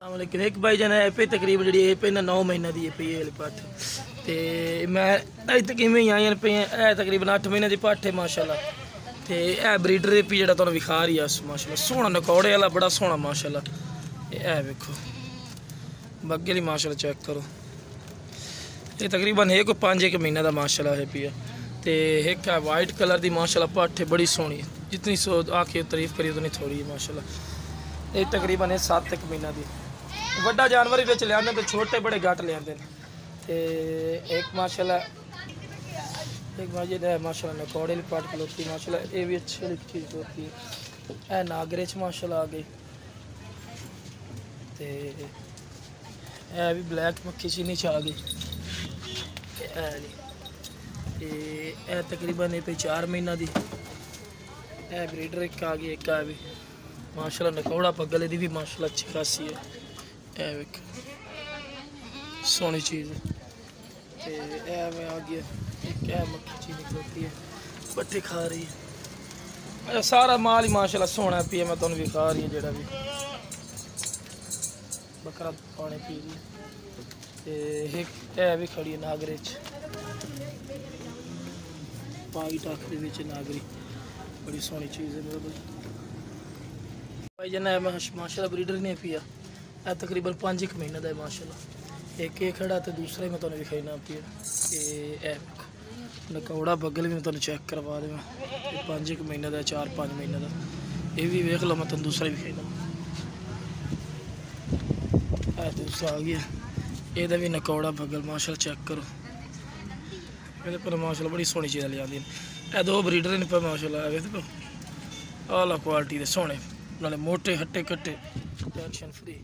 लेकिन एक भाई जान है पे तकरीबन जी पे ना 9 महीने की पे वाली पट्ठ तो मैं अज तक इवें ही आई पे है तकरीबन 8 महीने की पट्ठ है माशाल्लाह। तो यह ब्रीडर भी जो तुम विखा रही है माशाल्लाह सोहना नकौड़े वाला बड़ा सोहना माशाल्लाह। यह वेखो बग्गे माशाल्लाह चेक करो ये तकरीबन है कोई 5 महीने का माशाल्लाह है पिया। तो एक है वाइट कलर की माशाल्लाह पट्ठ है बड़ी सोहनी जितनी आके तारीफ करी उतनी थोड़ी है माशाल्लाह। ये तकरीबन है 7 महीने की बड़ा जानवर ही लिया तो छोटे बड़े घट लिया। एक माशाल्लाह एक मस्जिद है माशाल्लाह नकौड़े वाली पट्ठ खलोती माशाल्लाह ये भी अच्छी चीज़ होती है। नागरे च माशाल्लाह आ गई तो यह भी ब्लैक मक्खी चीनी च आ गई। तकरीबन ये 4 महीना की ब्रीडर एक आ गई एक भी माशाल्लाह नकौड़ा पगल भी माशाल्लाह अच्छी खासी है। वेख सोहनी चीज़ है। तो मैं आ गया एक मक्खी चीनी खलोती है पट्टी खा रही है। अच्छा सारा माल ही माशाल्लाह सोहना पी है मैं तुम भी खा रही है जोड़ा भी बकरा पानी पी रही है। एक भी खड़ी है नागरे वाइट अख के नागरी बड़ी सोहनी चीज़ है मेरे भाई जना मैं माशाल्लाह ब्रीडर नहीं पिया यह तकरीबन 5 महीने का है माशाल्लाह। एक खड़ा तो दूसरा ही मैं तुम्हें विखाई ना पिया। नकौड़ा बगल भी मैं तुम्हें चेक करवा देव 5 महीने का 4-5 महीने का ये भी वेख लो मैं तुम दूसरा ही विखाई ना दूसरा आ गया यदा भी नकौड़ा बगल माशाल्लाह चेक करो मेरे पर माशाल्लाह बड़ी सोहनी चीज़ लिया ए 2 ब्रीडर ने पर माशाल्लाह वेख आला क्वालिटी के सोहने नाले मोटे हट्टे कट्टे टेंशन फ्री।